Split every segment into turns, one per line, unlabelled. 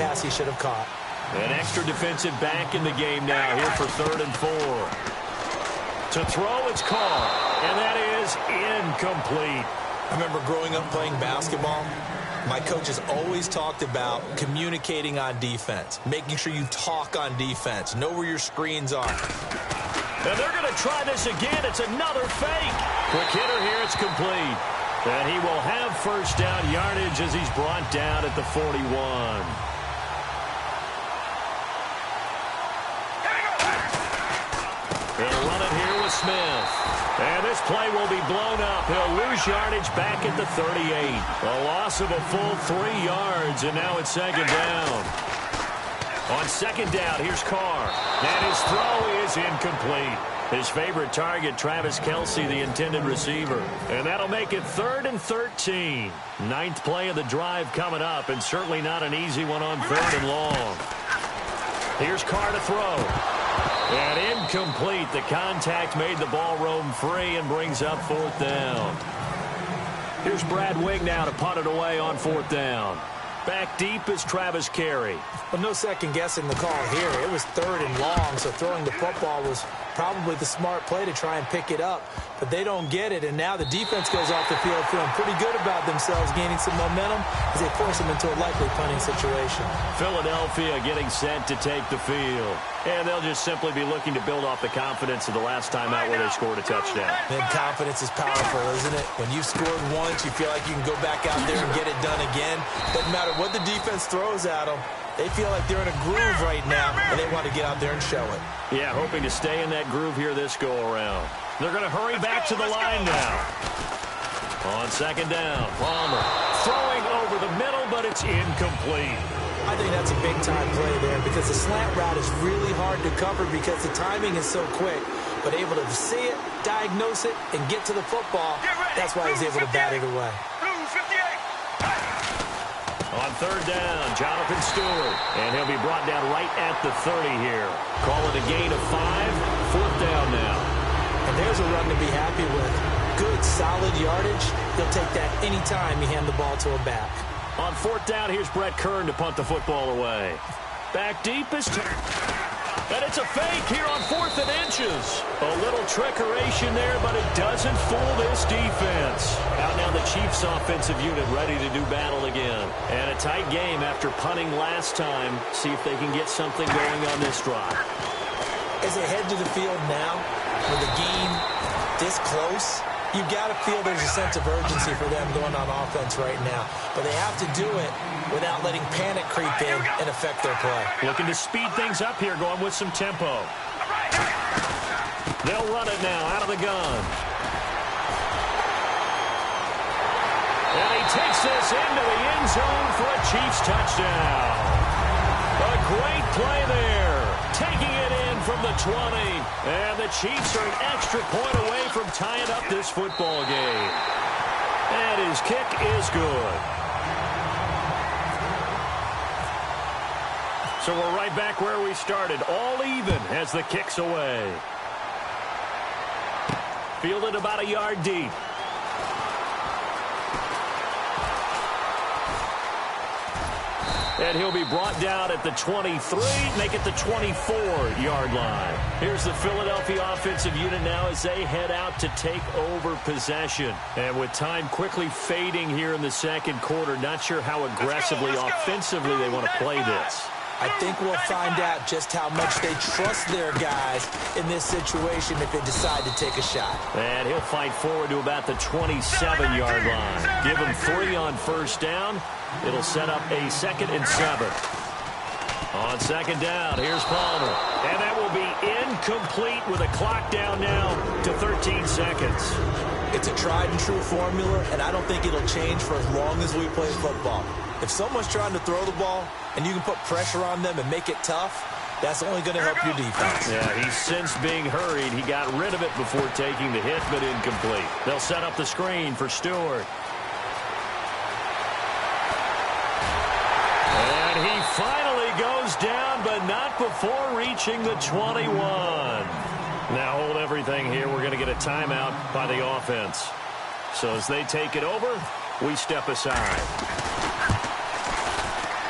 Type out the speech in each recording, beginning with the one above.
pass he should have caught.
An extra defensive back in the game now here for 3rd and 4. To throw, it's caught, and that is incomplete.
I remember growing up playing basketball. My coaches always talked about communicating on defense, making sure you talk on defense, know where your screens are.
And they're going to try this again. It's another fake. Quick hitter here. It's complete. And he will have first down yardage as he's brought down at the 41. They'll run it here with Smith. And this play will be blown up. He'll lose yardage back at the 38. A loss of a full 3 yards, and now it's 2nd down. On 2nd down, here's Carr. And his throw is incomplete. His favorite target, Travis Kelce, the intended receiver. And that'll make it 3rd and 13. 9th play of the drive coming up, and certainly not an easy one on 3rd and long. Here's Carr to throw. And incomplete. The contact made the ball roam free and brings up 4th down. Here's Brad Wing now to punt it away on 4th down. Back deep is Travis Carey.
Well, no second guessing the call here. It was 3rd and long, so throwing the football was probably the smart play to try and pick it up. But they don't get it, and now the defense goes off the field feeling pretty good about themselves, gaining some momentum as they force them into a likely punting situation.
Philadelphia getting set to take the field. And they'll just simply be looking to build off the confidence of the last time out where they scored a touchdown.
And confidence is powerful, isn't it? When you've scored once, you feel like you can go back out there and get it done again. Doesn't matter what the defense throws at them. They feel like they're in a groove right now, and they want to get out there and show it.
Yeah, hoping to stay in that groove here this go-around. They're going to hurry back to the line now. On 2nd down, Palmer throwing over the middle, but it's incomplete.
I think that's a big-time play there because the slant route is really hard to cover because the timing is so quick. But able to see it, diagnose it, and get to the football, that's why he's able to bat it away.
On 3rd down, Jonathan Stewart. And he'll be brought down right at the 30 here. Call it a gain of 5. 4th down now.
And there's a run to be happy with. Good, solid yardage. He'll take that anytime you hand the ball to a back.
On 4th down, here's Brett Kern to punt the football away. Back deep is... And it's a fake here on 4th and inches. A little trickeration there, but it doesn't fool this defense. Out now the Chiefs offensive unit ready to do battle again. And a tight game after punting last time. See if they can get something going on this drive.
As they head to the field now, with the game this close, you've got to feel there's a sense of urgency for them going on offense right now. But they have to do it without letting panic creep in and affect their play.
Looking to speed things up here, going with some tempo. They'll run it now out of the gun. And he takes this into the end zone for a Chiefs touchdown. A great play there. Taking it in from the 20. And the Chiefs are an extra point away from tying up this football game. And his kick is good. So we're right back where we started. All even as the kick's away. Fielded about a yard deep. And he'll be brought down at the 23, make it the 24-yard line. Here's the Philadelphia offensive unit now as they head out to take over possession. And with time quickly fading here in the 2nd quarter, not sure how aggressively, offensively they want to play this.
I think we'll find out just how much they trust their guys in this situation if they decide to take a shot.
And he'll fight forward to about the 27-yard line. Give him 3 on 1st down. It'll set up a 2nd and 7. On 2nd down, here's Palmer. And that will be incomplete with a clock down now to 13 seconds.
It's a tried-and-true formula, and I don't think it'll change for as long as we play football. If someone's trying to throw the ball and you can put pressure on them and make it tough, that's only going to help your defense.
Yeah, he's since being hurried. He got rid of it before taking the hit, but incomplete. They'll set up the screen for Stewart. And he finally goes down, but not before reaching the 21. Now hold everything here. We're going to get a timeout by the offense. So as they take it over, we step aside.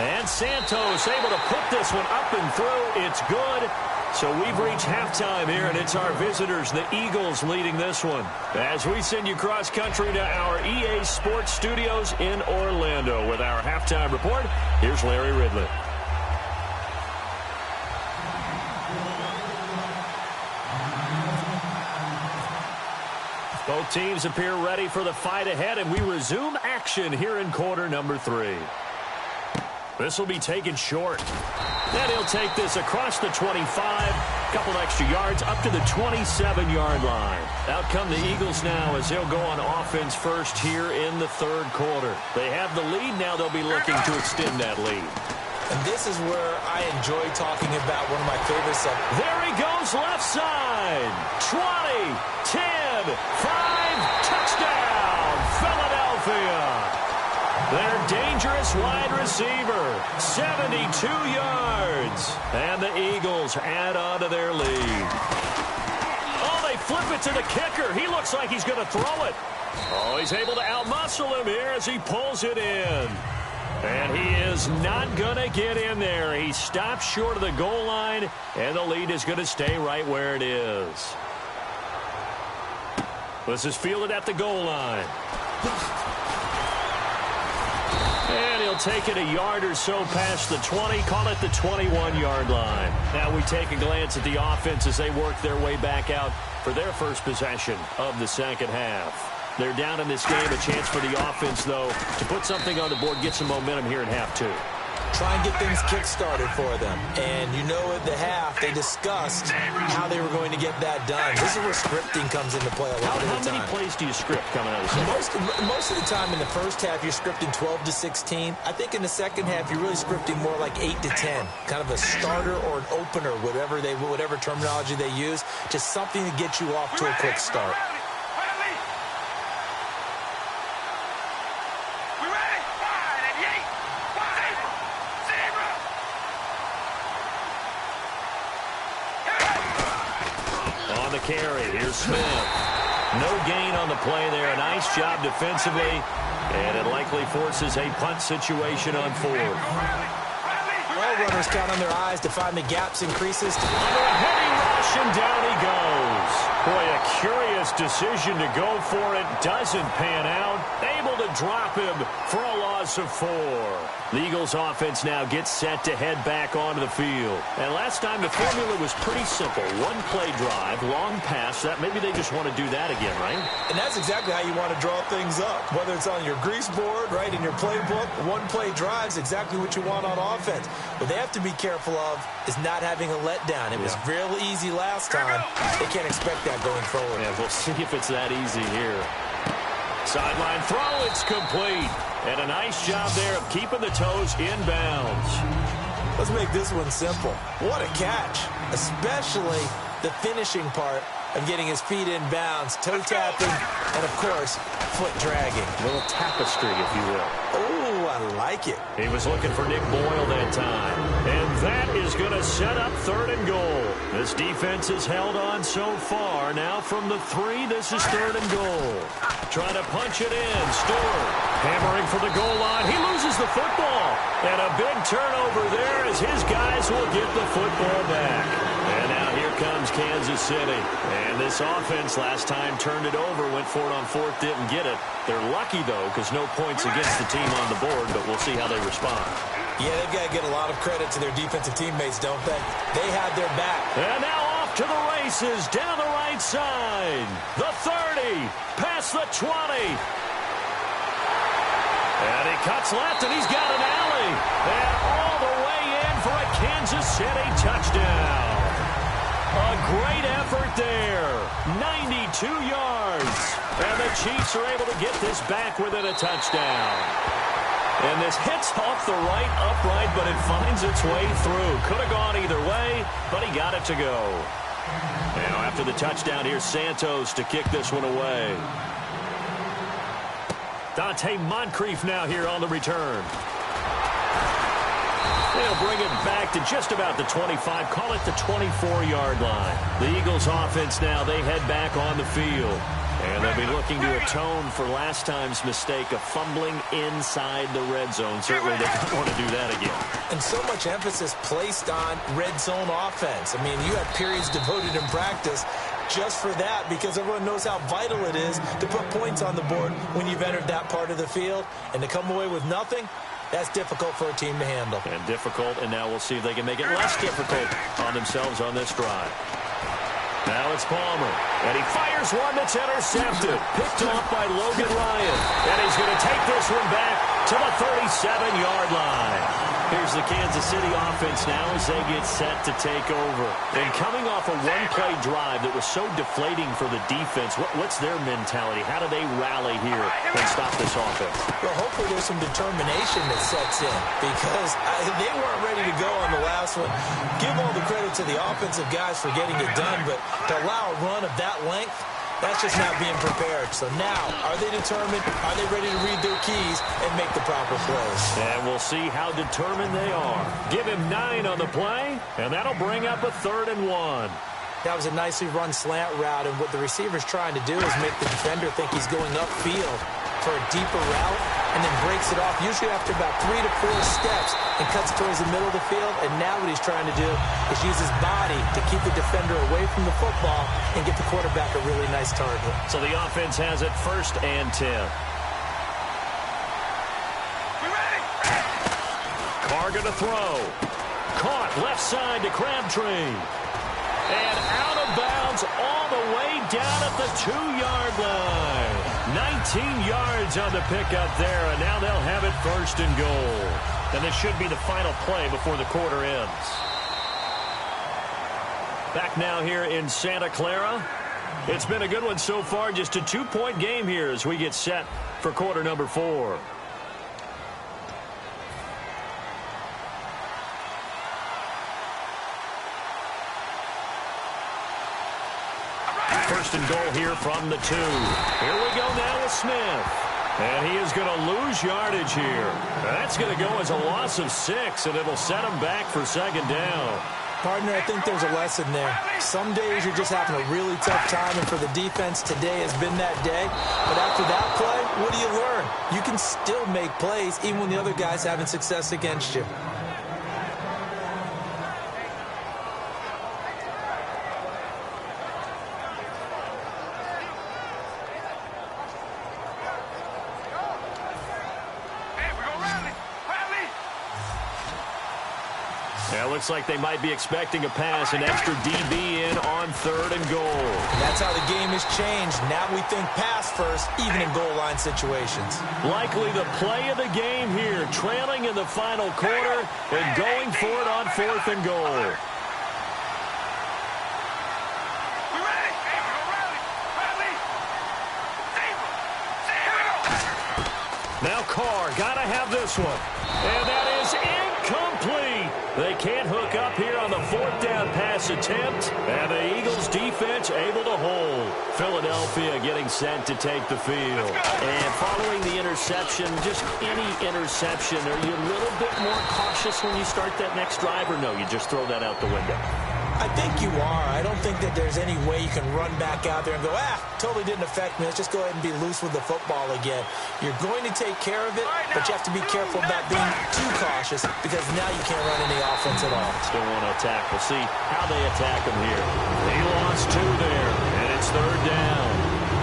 And Santos able to put this one up and through. It's good. So we've reached halftime here, and it's our visitors, the Eagles, leading this one. As we send you cross-country to our EA Sports Studios in Orlando with our halftime report, here's Larry Ridley. Both teams appear ready for the fight ahead, and we resume action here in quarter number 3. This will be taken short. Then he'll take this across the 25, couple extra yards up to the 27-yard line. Out come the Eagles now as they'll go on offense first here in the third quarter. They have the lead. Now they'll be looking to extend that lead.
And this is where I enjoy talking about one of my favorite subjects.
There he goes left side. 20, 10, 5, touchdown, Philadelphia. Their dangerous wide receiver, 72 yards. And the Eagles add on to their lead. Oh, they flip it to the kicker. He looks like he's going to throw it. Oh, he's able to outmuscle him here as he pulls it in. And he is not going to get in there. He stops short of the goal line, and the lead is going to stay right where it is. This is fielded at the goal line. And he'll take it a yard or so past the 20, call it the 21-yard line. Now we take a glance at the offense as they work their way back out for their first possession of the second half. They're down in this game. A chance for the offense, though, to put something on the board, get some momentum here in half 2.
Try and get things kick-started for them. And you know at the half, they discussed how they were going to get that done. This is where scripting comes into play a lot of the time.
How many plays do you script coming out of the second?
Most of the time in the first half, you're scripting 12 to 16. I think in the second half, you're really scripting more like 8 to 10. Kind of a starter or an opener, whatever terminology they use. Just something to get you off to a quick start.
Carry. Here's Smith. No gain on the play there. A nice job defensively, and it likely forces a punt situation on 4th.
All runners count on their eyes to find the gaps and creases.
Under a heavy rush, and down he goes. Boy, a curious decision to go for it. Doesn't pan out. Able to drop him for a loss of 4. The Eagles offense now gets set to head back onto the field. And last time the formula was pretty simple. One play drive, long pass. That maybe they just want to do that again, right?
And that's exactly how you want to draw things up. Whether it's on your grease board, right, in your playbook, one play drive is exactly what you want on offense. What they have to be careful of is not having a letdown. It was real easy last time. They can't expect that going forward.
Yeah, we'll see if it's that easy here. Sideline throw, it's complete. And a nice job there of keeping the toes inbounds.
Let's make this one simple. What a catch, especially the finishing part of getting his feet in bounds, toe tapping, and, of course, foot dragging.
A little tapestry, if you will.
Oh, I like it.
He was looking for Nick Boyle that time. And that is going to set up 3rd and goal. This defense has held on so far. Now from the 3, this is 3rd and goal. Trying to punch it in. Stewart hammering for the goal line. He loses the football. And a big turnover there as his guys will get the football back. And now here comes Kansas City. And this offense last time turned it over, went for it on 4th, didn't get it. They're lucky, though, because no points against the team on the board, but we'll see how they respond.
Yeah, they've got to get a lot of credit to their defensive teammates, don't they? They have their back.
And now off to the races, down the right side. The 30, past the 20. And he cuts left, and he's got an alley. And all the way in for a Kansas City touchdown. A great effort there. 92 yards. And the Chiefs are able to get this back within a touchdown. And this hits off the right upright, but it finds its way through. Could have gone either way, but he got it to go. Now after the touchdown, here's Santos to kick this one away. Dante Moncrief now here on the return. They'll bring it back back to just about the 25, call it the 24-yard line. The Eagles offense now, they head back on the field. And they'll be looking to atone for last time's mistake of fumbling inside the red zone. Certainly they don't want to do that again.
And so much emphasis placed on red zone offense. I mean, you have periods devoted in practice just for that because everyone knows how vital it is to put points on the board when you've entered that part of the field. And to come away with nothing, that's difficult for a team to handle.
And difficult, and now we'll see if they can make it less difficult on themselves on this drive. Now it's Palmer, and he fires one that's intercepted. Picked off by Logan Ryan. And he's going to take this one back to the 37-yard line. Here's the Kansas City offense now as they get set to take over. And coming off a one-play drive that was so deflating for the defense, what's their mentality? How do they rally here and stop this offense?
Well, hopefully there's some determination that sets in because they weren't ready to go on the last one. Give all the credit to the offensive guys for getting it done, but to allow a run of that length, that's just not being prepared. So now, are they determined? Are they ready to read their keys and make the proper plays?
And we'll see how determined they are. Give him 9 on the play, and that'll bring up a 3rd and 1.
That was a nicely run slant route, and what the receiver's trying to do is make the defender think he's going upfield for a deeper route, and then breaks it off, usually after about 3 to 4 steps, and cuts towards the middle of the field. And now what he's trying to do is use his body to keep the defender away from the football and get the quarterback a really nice target.
So the offense has it 1st and 10. Carr going to throw. Caught left side to Crabtree. And out of bounds all the way down at the 2-yard line. 19 yards on the pickup there, and now they'll have it 1st and goal. And this should be the final play before the quarter ends. Back now here in Santa Clara. It's been a good one so far, just a 2-point game here as we get set for quarter number 4. First and goal here from the 2. Here we go now with Smith. And he is going to lose yardage here. That's going to go as a loss of 6, and it'll set him back for 2nd down.
Partner, I think there's a lesson there. Some days you're just having a really tough time, and for the defense, today has been that day. But after that play, what do you learn? You can still make plays even when the other guy's having success against you.
Looks like they might be expecting a pass, an extra DB in on 3rd and goal.
That's how the game has changed. Now we think pass first, even in goal line situations.
Likely the play of the game here, trailing in the final quarter and going for it on 4th and goal. Now Carr, gotta have this one. And that is incomplete. They can't hook up here on the 4th down pass attempt. And the Eagles defense able to hold. Philadelphia getting set to take the field. And following the interception, just any interception, are you a little bit more cautious when you start that next drive, or no, you just throw that out the window?
I think you are. I don't think that there's any way you can run back out there and go, totally didn't affect me. Let's just go ahead and be loose with the football again. You're going to take care of it, but you have to be careful about being too cautious because now you can't run any offense at all.
Still want to attack. We'll see how they attack him here. He lost 2 there, and it's 3rd down.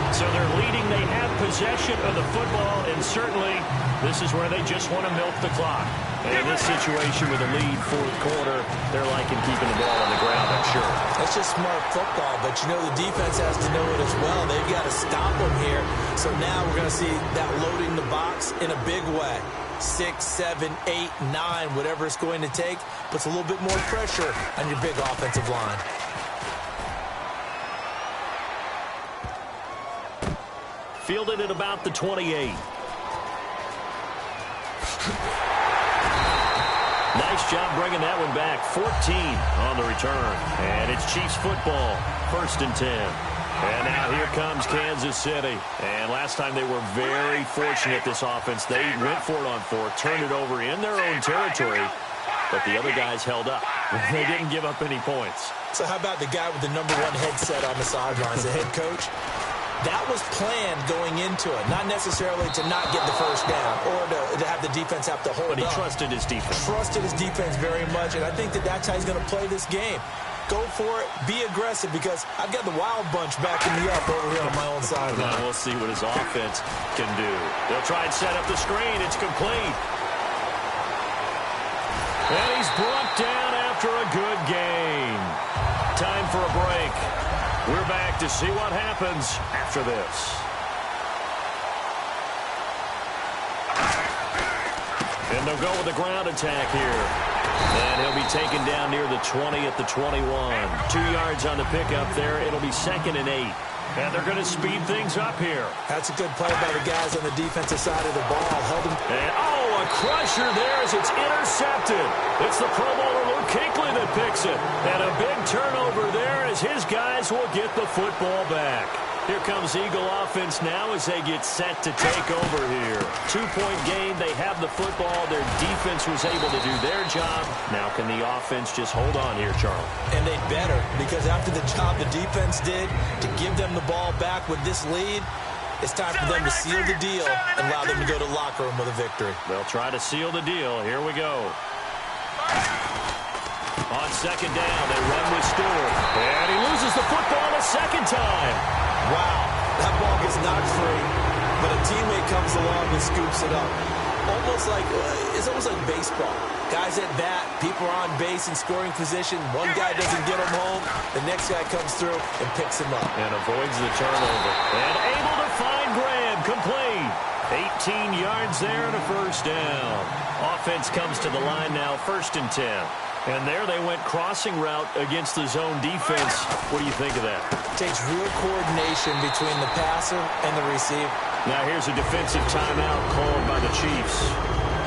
So they're leading. They have possession of the football, and certainly this is where they just want to milk the clock. And in this situation with a lead 4th quarter, they're liking keeping the ball on the ground, I'm sure.
That's just smart football, but you know the defense has to know it as well. They've got to stop them here. So now we're going to see that loading the box in a big way. 6, 7, 8, 9, whatever it's going to take, puts a little bit more pressure on your big offensive line.
Fielded at about the 28. Nice job bringing that one back. 14 on the return. And it's Chiefs football. 1st and 10. And now here comes Kansas City. And last time they were very fortunate, this offense. They went for it on 4, turned it over in their own territory, but the other guys held up. They didn't give up any points.
So how about the guy with the #1 headset on the sidelines, the head coach? That was planned going into it, not necessarily to not get the first down or to have the defense have to hold up.
But he trusted his defense.
Trusted his defense very much, and I think that that's how he's going to play this game. Go for it, be aggressive, because I've got the wild bunch backing me up over here on my own sideline.
Now we'll see what his offense can do. They'll try and set up the screen. It's complete. And he's brought down after a good game. Time for a break. We're back to see what happens after this. And they'll go with a ground attack here. And he'll be taken down near the 20 at the 21. 2 yards on the pickup there. It'll be 2nd and 8. And they're going to speed things up here.
That's a good play by the guys on the defensive side of the ball. Held him.
And, a crusher there as it's intercepted. It's the Pro Bowler Luke Kuechly that picks it. And a big turnover there as his guys will get the football back. Here comes Eagle offense now as they get set to take over here. 2-point game. They have the football. Their defense was able to do their job. Now can the offense just hold on here, Charlie?
And they better, because after the job the defense did to give them the ball back with this lead, it's time for them to seal the deal and allow them to go to the locker room with a victory.
They'll try to seal the deal. Here we go. On 2nd down, they run with Stewart. And he loses the football a 2nd time.
Wow, that ball gets knocked free, but a teammate comes along and scoops it up. It's almost like baseball. Guys at bat, people are on base in scoring position. One guy doesn't get him home. The next guy comes through and picks him up.
And avoids the turnover. And able to find Graham, complete. 18 yards there and a 1st down. Offense comes to the line now, 1st and 10. And there they went crossing route against the zone defense. What do you think of that?
Takes real coordination between the passer and the receiver.
Now here's a defensive timeout called by the Chiefs.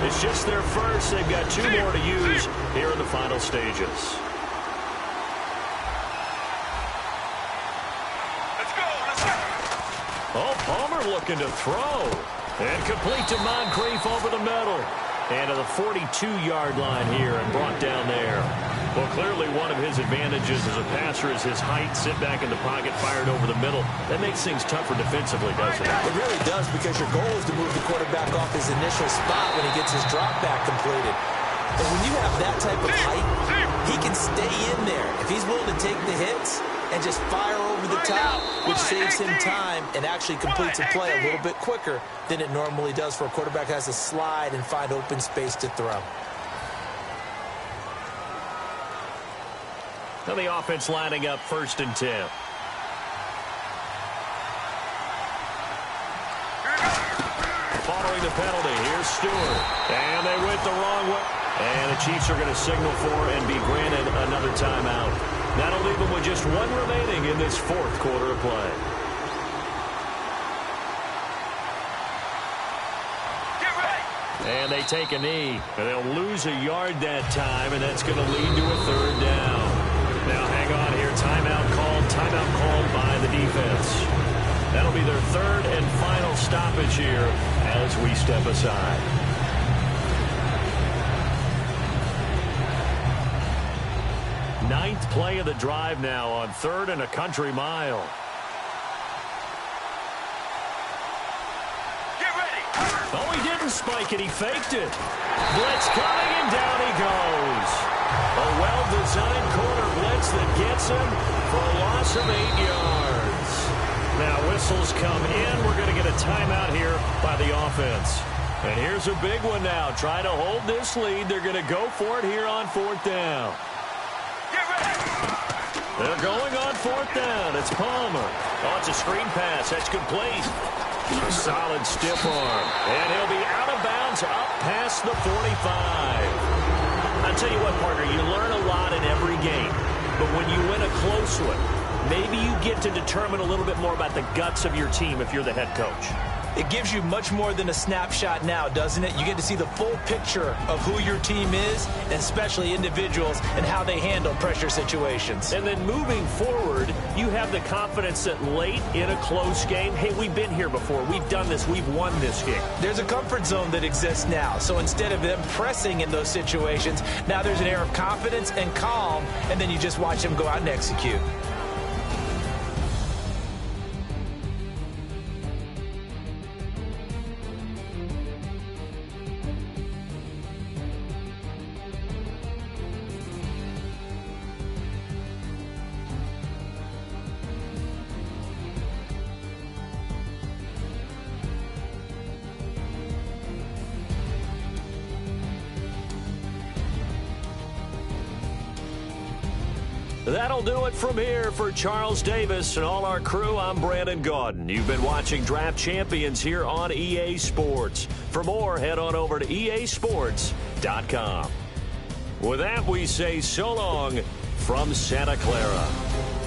It's just their first. They've got 2 more to use here in the final stages.
Let's go.
Oh, Palmer looking to throw. And complete to Moncrief over the middle. And to the 42-yard line here and brought down there. Well, clearly one of his advantages as a passer is his height. Sit back in the pocket, fired over the middle. That makes things tougher defensively, doesn't it?
It really does, because your goal is to move the quarterback off his initial spot when he gets his drop back completed. But when you have that type of height, he can stay in there. If he's willing to take the hits and just fire over the top, which saves him time and actually completes a play a little bit quicker than it normally does for a quarterback who has to slide and find open space to throw.
Now the offense lining up 1st and 10. Following the penalty, here's Stewart. And they went the wrong way. And the Chiefs are going to signal for and be granted another timeout. That'll leave them with just 1 remaining in this 4th quarter of play.
Get ready.
And they take a knee. And they'll lose a yard that time, and that's going to lead to a 3rd down. Now hang on here. Timeout called by the defense. That'll be their 3rd and final stoppage here as we step aside. Ninth play of the drive now on 3rd and a country mile.
Get ready.
Oh, he didn't spike it. He faked it. Blitz coming, and down he goes. A well-designed corner blitz that gets him for a loss of 8 yards. Now whistles come in. We're going to get a timeout here by the offense. And here's a big one now. Try to hold this lead. They're going to go for it here on 4th down. They're going on 4th down. It's Palmer. Oh, it's a screen pass. That's complete. A solid stiff arm. And he'll be out of bounds up past the 45. I'll tell you what, partner, you learn a lot in every game. But when you win a close one, maybe you get to determine a little bit more about the guts of your team if you're the head coach.
It gives you much more than a snapshot now, doesn't it? You get to see the full picture of who your team is, and especially individuals, and how they handle pressure situations.
And then moving forward, you have the confidence that late in a close game, hey, we've been here before. We've done this. We've won this game.
There's a comfort zone that exists now. So instead of them pressing in those situations, now there's an air of confidence and calm, and then you just watch them go out and execute.
That'll do it from here for Charles Davis and all our crew. I'm Brandon Gaudin. You've been watching Draft Champions here on EA Sports. For more, head on over to easports.com. With that, we say so long from Santa Clara.